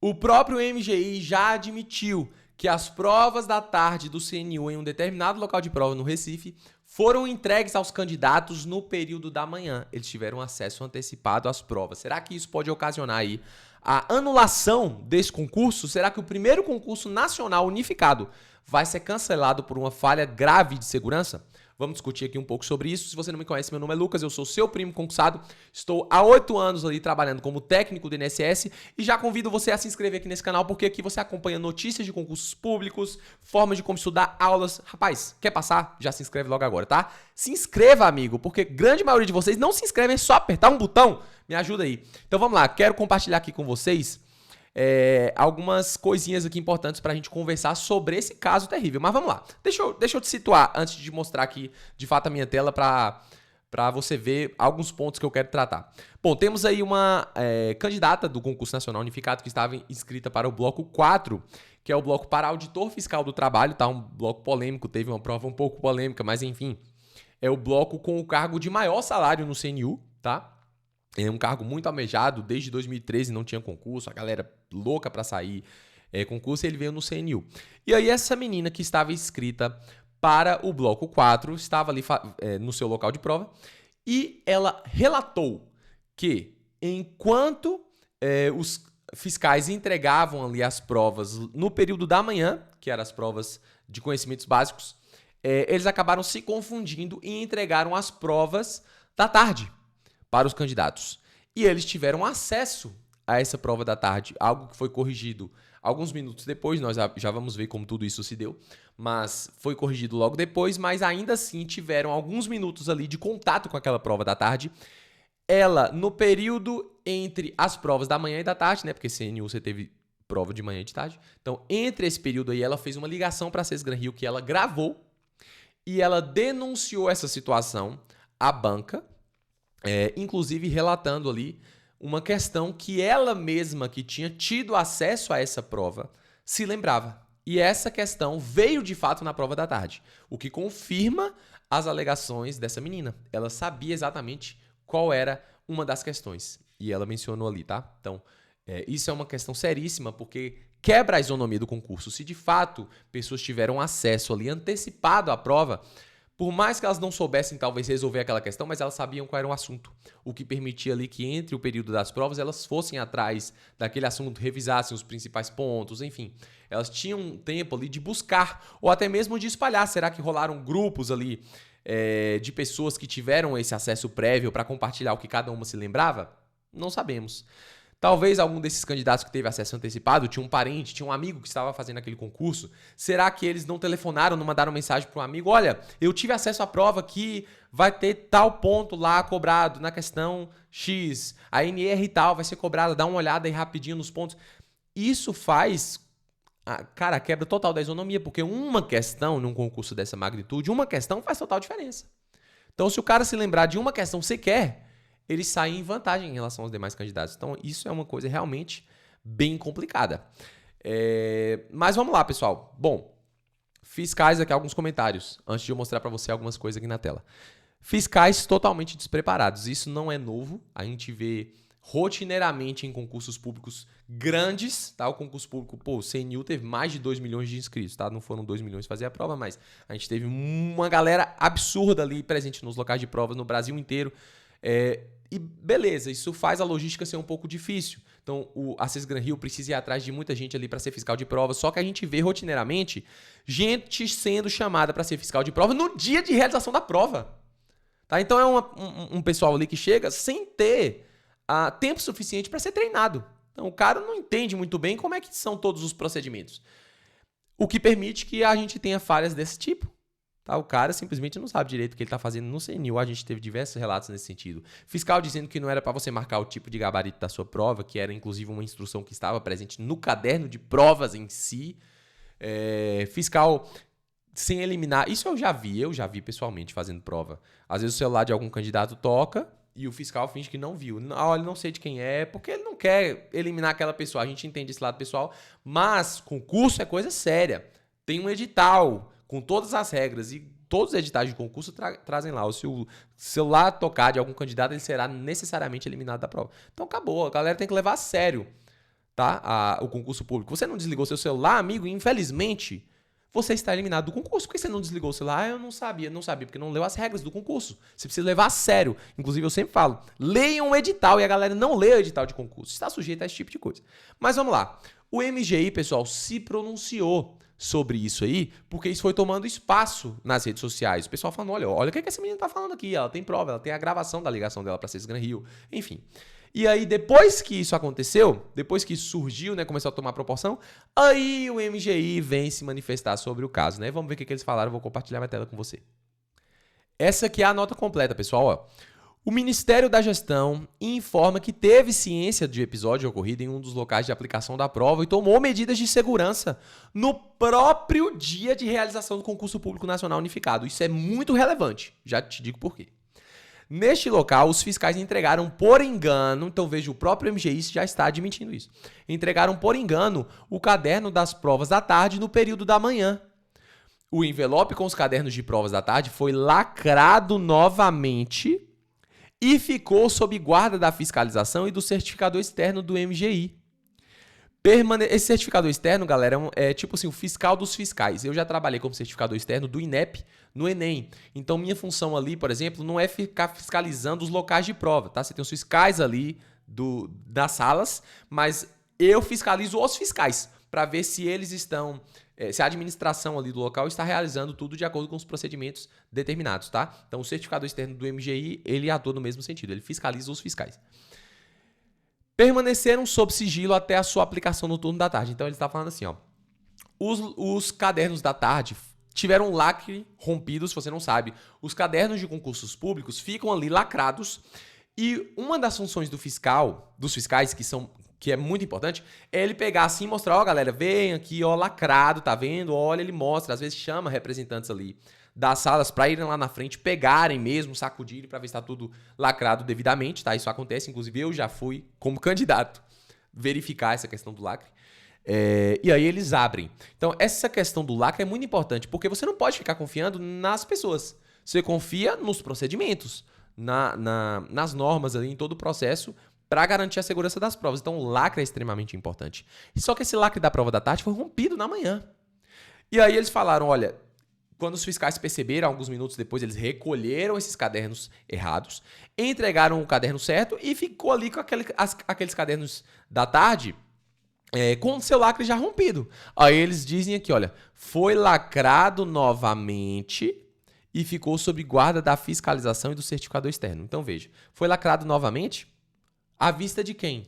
O próprio MGI já admitiu que as provas da tarde do CNU em um determinado local de prova no Recife foram entregues aos candidatos no período da manhã. Eles tiveram acesso antecipado às provas. Será que isso pode ocasionar aí a anulação desse concurso? Será que o primeiro concurso nacional unificado vai ser cancelado por uma falha grave de segurança? Vamos discutir aqui um pouco sobre isso. Se você não me conhece, meu nome é Lucas, eu sou seu primo concursado. Estou há 8 anos ali trabalhando como técnico do INSS e já convido você a se inscrever aqui nesse canal porque aqui você acompanha notícias de concursos públicos, formas de como estudar, aulas. Rapaz, quer passar? Já se inscreve logo agora, tá? Se inscreva, amigo, porque grande maioria de vocês não se inscrevem, é só apertar um botão. Me ajuda aí. Então vamos lá, quero compartilhar aqui com vocês algumas coisinhas aqui importantes para a gente conversar sobre esse caso terrível. Mas vamos lá. Deixa eu te situar antes de mostrar aqui de fato a minha tela para você ver alguns pontos que eu quero tratar. Bom, temos aí uma candidata do Concurso Nacional Unificado que estava inscrita para o bloco 4, que é o bloco para auditor fiscal do trabalho, tá? Um bloco polêmico, teve uma prova um pouco polêmica, mas enfim. É o bloco com o cargo de maior salário no CNU, tá? É um cargo muito almejado, desde 2013 não tinha concurso, a galera louca para sair concurso e ele veio no CNU. E aí essa menina que estava inscrita para o bloco 4, estava ali no seu local de prova, e ela relatou que enquanto os fiscais entregavam ali as provas no período da manhã, que eram as provas de conhecimentos básicos, eles acabaram se confundindo e entregaram as provas da tarde para os candidatos. E eles tiveram acesso a essa prova da tarde, algo que foi corrigido alguns minutos depois, nós já vamos ver como tudo isso se deu, mas foi corrigido logo depois, mas ainda assim tiveram alguns minutos ali de contato com aquela prova da tarde. Ela, no período entre as provas da manhã e da tarde, né, porque CNU você teve prova de manhã e de tarde, então entre esse período aí ela fez uma ligação para a Sesgran Rio que ela gravou e ela denunciou essa situação à banca, inclusive relatando ali uma questão que ela mesma, que tinha tido acesso a essa prova, se lembrava. E essa questão veio de fato na prova da tarde, o que confirma as alegações dessa menina. Ela sabia exatamente qual era uma das questões. E ela mencionou ali, tá? Então, isso é uma questão seríssima, porque quebra a isonomia do concurso. Se de fato pessoas tiveram acesso ali antecipado à prova, por mais que elas não soubessem talvez resolver aquela questão, mas elas sabiam qual era o assunto. O que permitia ali que entre o período das provas elas fossem atrás daquele assunto, revisassem os principais pontos, enfim. Elas tinham um tempo ali de buscar ou até mesmo de espalhar. Será que rolaram grupos ali de pessoas que tiveram esse acesso prévio para compartilhar o que cada uma se lembrava? Não sabemos. Talvez algum desses candidatos que teve acesso antecipado tinha um parente, tinha um amigo que estava fazendo aquele concurso. Será que eles não telefonaram, não mandaram mensagem para um amigo? Olha, eu tive acesso à prova que vai ter tal ponto lá cobrado na questão X. A NR e tal vai ser cobrada, dá uma olhada aí rapidinho nos pontos. Isso faz, cara, quebra total da isonomia, porque uma questão num concurso dessa magnitude, uma questão faz total diferença. Então, se o cara se lembrar de uma questão sequer, eles saem em vantagem em relação aos demais candidatos. Então, isso é uma coisa realmente bem complicada. Mas vamos lá, pessoal. Bom, fiscais aqui, alguns comentários, antes de eu mostrar para você algumas coisas aqui na tela. Fiscais totalmente despreparados. Isso não é novo. A gente vê rotineiramente em concursos públicos grandes, tá? O concurso público, o CNU teve mais de 2 milhões de inscritos, tá? Não foram 2 milhões fazer a prova, mas a gente teve uma galera absurda ali presente nos locais de provas no Brasil inteiro. E beleza, isso faz a logística ser um pouco difícil. Então, a Sesgran Rio precisa ir atrás de muita gente ali para ser fiscal de prova, só que a gente vê rotineiramente gente sendo chamada para ser fiscal de prova no dia de realização da prova. Tá? Então, é um pessoal ali que chega sem ter tempo suficiente para ser treinado. Então, o cara não entende muito bem como é que são todos os procedimentos. O que permite que a gente tenha falhas desse tipo. Tá? O cara simplesmente não sabe direito o que ele está fazendo no CNU. A gente teve diversos relatos nesse sentido. Fiscal dizendo que não era para você marcar o tipo de gabarito da sua prova, que era inclusive uma instrução que estava presente no caderno de provas em si. Fiscal sem eliminar. Isso eu já vi pessoalmente fazendo prova. Às vezes o celular de algum candidato toca e o fiscal finge que não viu. Olha, não sei de quem é, porque ele não quer eliminar aquela pessoa. A gente entende esse lado pessoal, mas concurso é coisa séria. Tem um edital com todas as regras e todos os editais de concurso trazem lá. Se o celular tocar de algum candidato, ele será necessariamente eliminado da prova. Então acabou, a galera tem que levar a sério. tá? O concurso público. Você não desligou seu celular, amigo, e infelizmente você está eliminado do concurso. Por que você não desligou o celular? Eu não sabia, porque não leu as regras do concurso. Você precisa levar a sério. Inclusive, eu sempre falo, leiam o edital, e a galera não lê o edital de concurso. Está sujeito a esse tipo de coisa. Mas vamos lá. O MGI, pessoal, se pronunciou sobre isso aí, porque isso foi tomando espaço nas redes sociais. O pessoal falando, olha o que essa menina tá falando aqui, ela tem prova, ela tem a gravação da ligação dela para Gran Rio, enfim. E aí, depois que isso aconteceu, depois que isso surgiu, né, começou a tomar proporção, aí o MGI vem se manifestar sobre o caso, né? Vamos ver o que eles falaram, vou compartilhar minha tela com você. Essa aqui é a nota completa, pessoal, ó. O Ministério da Gestão informa que teve ciência de episódio ocorrido em um dos locais de aplicação da prova e tomou medidas de segurança no próprio dia de realização do concurso público nacional unificado. Isso é muito relevante, já te digo por quê. Neste local, os fiscais entregaram por engano, então veja, o próprio MGI já está admitindo isso, entregaram por engano o caderno das provas da tarde no período da manhã. O envelope com os cadernos de provas da tarde foi lacrado novamente e ficou sob guarda da fiscalização e do certificador externo do MGI. Esse certificador externo, galera, é tipo assim, o fiscal dos fiscais. Eu já trabalhei como certificador externo do INEP no Enem. Então, minha função ali, por exemplo, não é ficar fiscalizando os locais de prova, tá? Você tem os fiscais ali das salas, mas eu fiscalizo os fiscais para ver se eles estão, se a administração ali do local está realizando tudo de acordo com os procedimentos determinados, tá? Então, o certificador externo do MGI, ele atua no mesmo sentido, ele fiscaliza os fiscais. Permaneceram sob sigilo até a sua aplicação no turno da tarde. Então, ele está falando assim, ó. Os cadernos da tarde tiveram um lacre rompido, se você não sabe. Os cadernos de concursos públicos ficam ali lacrados e uma das funções dos fiscais, que é muito importante, é ele pegar assim e mostrar, ó, galera, vem aqui, ó, lacrado, tá vendo? Olha, ele mostra, às vezes chama representantes ali das salas para irem lá na frente, pegarem mesmo, sacudirem para ver se está tudo lacrado devidamente, tá? Isso acontece, inclusive eu já fui, como candidato, verificar essa questão do lacre. E aí eles abrem. Então, essa questão do lacre é muito importante, porque você não pode ficar confiando nas pessoas. Você confia nos procedimentos, nas normas ali, em todo o processo, para garantir a segurança das provas. Então, o lacre é extremamente importante. Só que esse lacre da prova da tarde foi rompido na manhã. E aí eles falaram, olha, quando os fiscais perceberam, alguns minutos depois, eles recolheram esses cadernos errados, entregaram o caderno certo e ficou ali com aqueles cadernos da tarde com o seu lacre já rompido. Aí eles dizem aqui, olha, foi lacrado novamente e ficou sob guarda da fiscalização e do certificador externo. Então veja, foi lacrado novamente à vista de quem?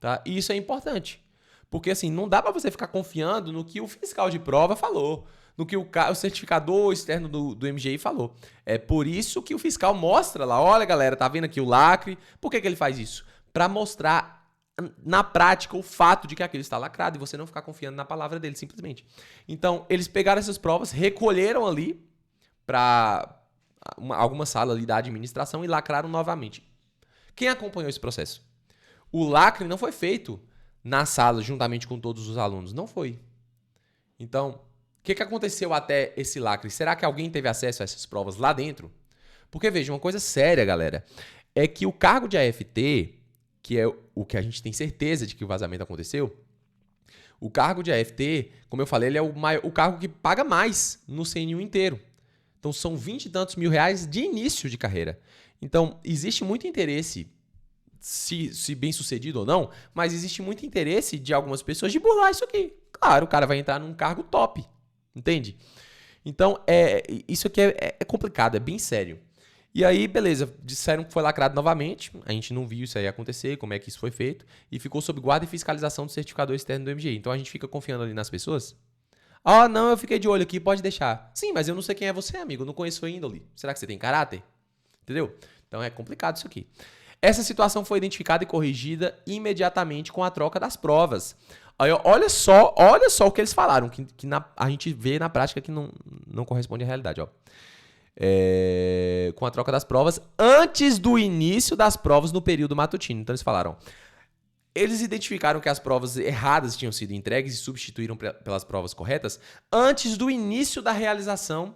Tá? E isso é importante, porque assim, não dá para você ficar confiando no que o fiscal de prova falou, no que o certificador externo do MGI falou. É por isso que o fiscal mostra lá, olha galera, tá vendo aqui o lacre? Por que ele faz isso? Para mostrar na prática o fato de que aquilo está lacrado e você não ficar confiando na palavra dele simplesmente. Então, eles pegaram essas provas, recolheram ali para alguma sala ali da administração e lacraram novamente. Quem acompanhou esse processo? O lacre não foi feito na sala juntamente com todos os alunos, não foi. Então, o que aconteceu até esse lacre? Será que alguém teve acesso a essas provas lá dentro? Porque, veja, uma coisa séria, galera, é que o cargo de AFT, que é o que a gente tem certeza de que o vazamento aconteceu, o cargo de AFT, como eu falei, ele é o cargo que paga mais no CNU inteiro. Então, são 20 e tantos mil reais de início de carreira. Então, existe muito interesse, se bem sucedido ou não, mas existe muito interesse de algumas pessoas de burlar isso aqui. Claro, o cara vai entrar num cargo top. Entende? Então, isso aqui é complicado, é bem sério. E aí, beleza, disseram que foi lacrado novamente, a gente não viu isso aí acontecer, como é que isso foi feito, e ficou sob guarda e fiscalização do certificador externo do MGI. Então, a gente fica confiando ali nas pessoas. Ah, não, eu fiquei de olho aqui, pode deixar. Sim, mas eu não sei quem é você, amigo, eu não conheço a índole. Será que você tem caráter? Entendeu? Então, é complicado isso aqui. Essa situação foi identificada e corrigida imediatamente com a troca das provas. Aí, olha só o que eles falaram, que a gente vê na prática que não corresponde à realidade. Ó. Com a troca das provas antes do início das provas no período matutino. Então, eles falaram, eles identificaram que as provas erradas tinham sido entregues e substituíram pelas provas corretas antes do início da realização,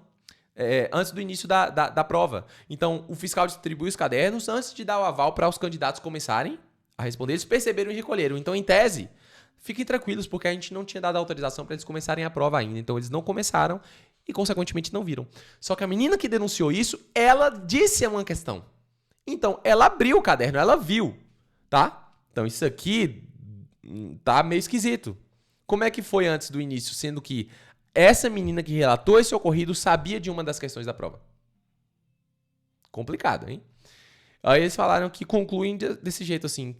antes do início da prova. Então, o fiscal distribuiu os cadernos antes de dar o aval para os candidatos começarem a responder. Eles perceberam e recolheram. Então, em tese, fiquem tranquilos, porque a gente não tinha dado autorização para eles começarem a prova ainda. Então, eles não começaram e, consequentemente, não viram. Só que a menina que denunciou isso, ela disse uma questão. Então, ela abriu o caderno, ela viu, tá? Então, isso aqui tá meio esquisito. Como é que foi antes do início, sendo que essa menina que relatou esse ocorrido sabia de uma das questões da prova? Complicado, hein? Aí eles falaram que concluem desse jeito, assim,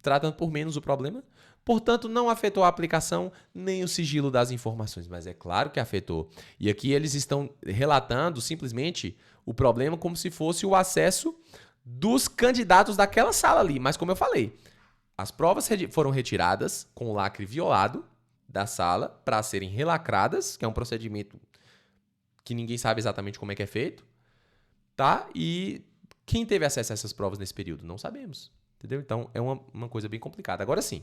tratando por menos o problema. Portanto, não afetou a aplicação nem o sigilo das informações. Mas é claro que afetou. E aqui eles estão relatando simplesmente o problema como se fosse o acesso dos candidatos daquela sala ali. Mas como eu falei, as provas foram retiradas com o lacre violado da sala para serem relacradas, que é um procedimento que ninguém sabe exatamente como é que é feito, tá? E quem teve acesso a essas provas nesse período? Não sabemos, entendeu? Então, é uma coisa bem complicada. Agora sim,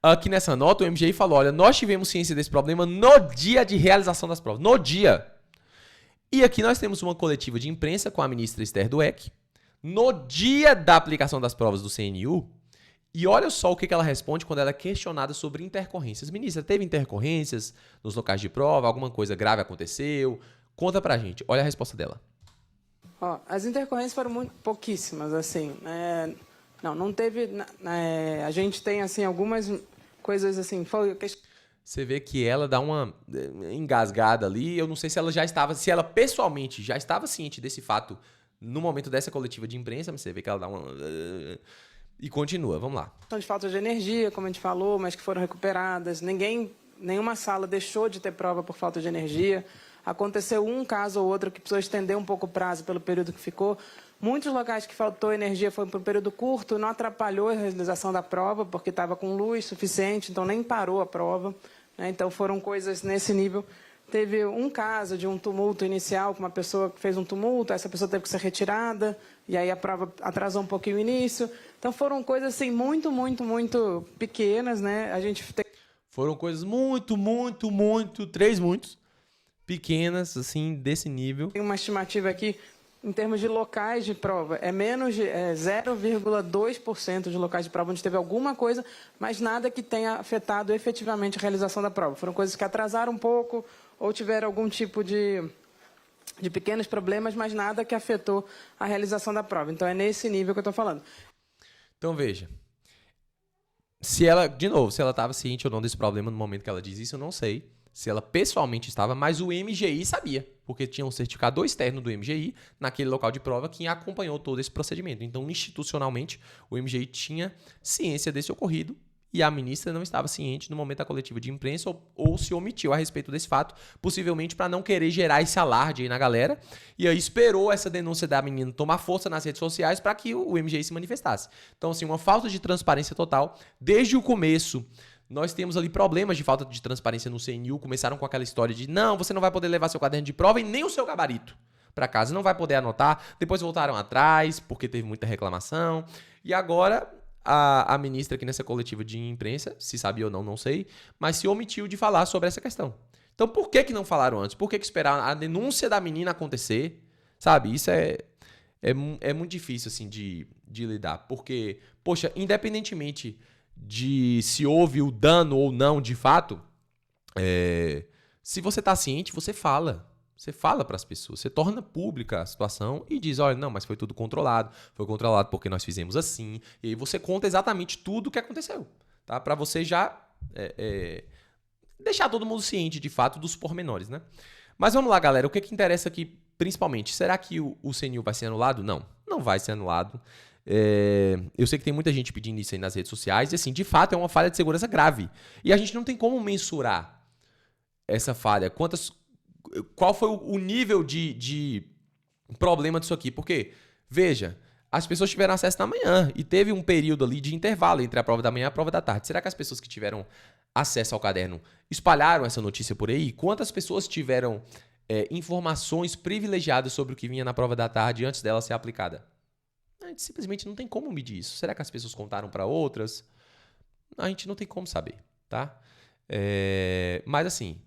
aqui nessa nota, o MGI falou, olha, nós tivemos ciência desse problema no dia de realização das provas. No dia! E aqui nós temos uma coletiva de imprensa com a ministra Esther Dweck, no dia da aplicação das provas do CNU, e olha só o que ela responde quando ela é questionada sobre intercorrências. Ministra, teve intercorrências nos locais de prova? Alguma coisa grave aconteceu? Conta pra gente. Olha a resposta dela. As intercorrências foram pouquíssimas, assim. Não teve... a gente tem, assim, algumas coisas, assim... Você vê que ela dá uma engasgada ali. Eu não sei se ela já estava... Se ela pessoalmente já estava ciente desse fato no momento dessa coletiva de imprensa, mas você vê que ela dá uma... E continua, vamos lá. De falta de energia, como a gente falou, mas que foram recuperadas. Nenhuma sala deixou de ter prova por falta de energia. Aconteceu um caso ou outro que precisou estender um pouco o prazo pelo período que ficou. Muitos locais que faltou energia foi por um período curto, não atrapalhou a realização da prova, porque estava com luz suficiente, então nem parou a prova. Então foram coisas nesse nível. Teve um caso de um tumulto inicial, com uma pessoa que fez um tumulto, essa pessoa teve que ser retirada, e aí a prova atrasou um pouquinho o início. Então foram coisas assim, muito pequenas, né? Foram coisas muito, três muitos, pequenas, assim, desse nível. Tem uma estimativa aqui, em termos de locais de prova, é menos de 0,2% de locais de prova onde teve alguma coisa, mas nada que tenha afetado efetivamente a realização da prova. Foram coisas que atrasaram um pouco ou tiveram algum tipo de pequenos problemas, mas nada que afetou a realização da prova. Então, é nesse nível que eu estou falando. Então, veja. Se ela estava ciente ou não desse problema no momento que ela diz isso, eu não sei. Se ela pessoalmente estava, mas o MGI sabia, porque tinha um certificado externo do MGI naquele local de prova que acompanhou todo esse procedimento. Então, institucionalmente, o MGI tinha ciência desse ocorrido e a ministra não estava ciente no momento da coletiva de imprensa ou se omitiu a respeito desse fato, possivelmente para não querer gerar esse alarde aí na galera, e aí esperou essa denúncia da menina tomar força nas redes sociais para que o MGI se manifestasse. Então, assim, uma falta de transparência total. Desde o começo, nós temos ali problemas de falta de transparência no CNU, começaram com aquela história de não, você não vai poder levar seu caderno de prova e nem o seu gabarito para casa, não vai poder anotar. Depois voltaram atrás, porque teve muita reclamação, e agora a ministra aqui nessa coletiva de imprensa, se sabia ou não, não sei, mas se omitiu de falar sobre essa questão. Então, por que não falaram antes? Por que esperaram a denúncia da menina acontecer? Sabe, isso é muito difícil, assim, de lidar. Porque, poxa, independentemente de se houve o dano ou não de fato, se você tá ciente, você fala. Você fala para as pessoas, você torna pública a situação e diz, olha, não, mas foi tudo controlado, foi controlado porque nós fizemos assim, e aí você conta exatamente tudo o que aconteceu, tá? Para você já deixar todo mundo ciente, de fato, dos pormenores, né? Mas vamos lá, galera, o que interessa aqui, principalmente, será que o CNU vai ser anulado? Não, não vai ser anulado. Eu sei que tem muita gente pedindo isso aí nas redes sociais, e assim, de fato, é uma falha de segurança grave. E a gente não tem como mensurar essa falha, qual foi o nível de problema disso aqui? Porque, veja, as pessoas tiveram acesso na manhã e teve um período ali de intervalo entre a prova da manhã e a prova da tarde. Será que as pessoas que tiveram acesso ao caderno espalharam essa notícia por aí? Quantas pessoas tiveram informações privilegiadas sobre o que vinha na prova da tarde antes dela ser aplicada? A gente simplesmente não tem como medir isso. Será que as pessoas contaram para outras? A gente não tem como saber, tá? Mas assim,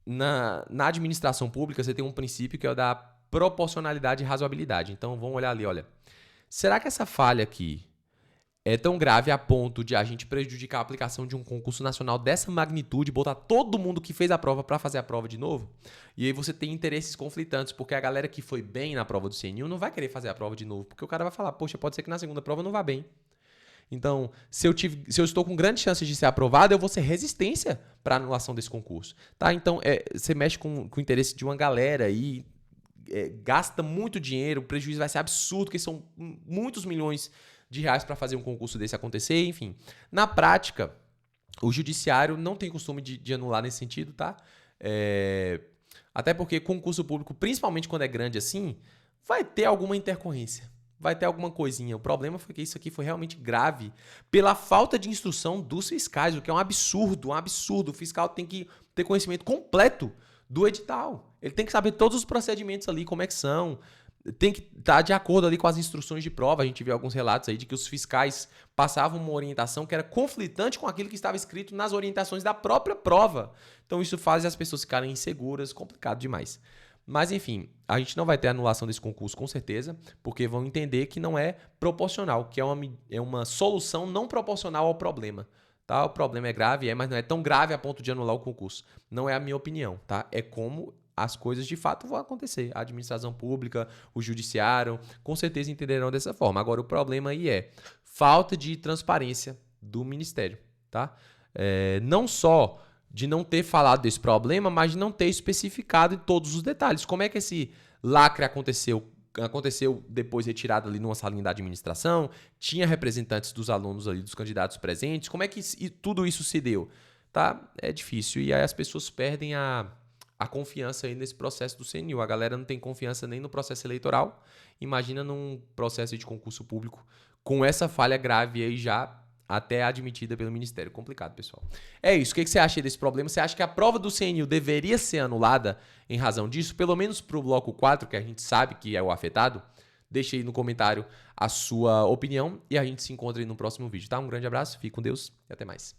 na administração pública você tem um princípio que é o da proporcionalidade e razoabilidade. Então vamos olhar ali, olha. Será que essa falha aqui, é tão grave a ponto de a gente prejudicar a aplicação de um concurso nacional dessa magnitude, botar todo mundo que fez a prova para fazer a prova de novo. E aí você tem interesses conflitantes, porque a galera que foi bem na prova do CNU não vai querer fazer a prova de novo, porque o cara vai falar, poxa, pode ser que na segunda prova não vá bem. Então, se eu estou com grandes chances de ser aprovado, eu vou ser resistência para anulação desse concurso. Tá? Então, você mexe com o interesse de uma galera aí, gasta muito dinheiro, o prejuízo vai ser absurdo, porque são muitos milhões de reais para fazer um concurso desse acontecer, enfim. Na prática, o judiciário não tem costume de anular nesse sentido, tá? Até porque concurso público, principalmente quando é grande assim, vai ter alguma intercorrência, vai ter alguma coisinha. O problema foi que isso aqui foi realmente grave pela falta de instrução dos fiscais, o que é um absurdo, um absurdo. O fiscal tem que ter conhecimento completo do edital. Ele tem que saber todos os procedimentos ali, como é que são, tem que estar de acordo ali com as instruções de prova. A gente vê alguns relatos aí de que os fiscais passavam uma orientação que era conflitante com aquilo que estava escrito nas orientações da própria prova. Então isso faz as pessoas ficarem inseguras, complicado demais. Mas enfim, a gente não vai ter anulação desse concurso com certeza, porque vão entender que não é proporcional, que é uma solução não proporcional ao problema. Tá? O problema é grave, mas não é tão grave a ponto de anular o concurso. Não é a minha opinião, tá? É como as coisas de fato vão acontecer. A administração pública, o judiciário, com certeza entenderão dessa forma. Agora, o problema aí é falta de transparência do Ministério, tá? Não só de não ter falado desse problema, mas de não ter especificado em todos os detalhes. Como é que esse lacre aconteceu? Aconteceu depois retirado ali numa salinha da administração? Tinha representantes dos alunos ali, dos candidatos presentes? Como é que tudo isso se deu? Tá? É difícil. E aí as pessoas perdem a confiança aí nesse processo do CNU. A galera não tem confiança nem no processo eleitoral. Imagina num processo de concurso público com essa falha grave aí já até admitida pelo Ministério. Complicado, pessoal. É isso. O que você acha desse problema? Você acha que a prova do CNU deveria ser anulada em razão disso? Pelo menos para o bloco 4, que a gente sabe que é o afetado? Deixe aí no comentário a sua opinião e a gente se encontra aí no próximo vídeo, tá? Um grande abraço, fique com Deus e até mais.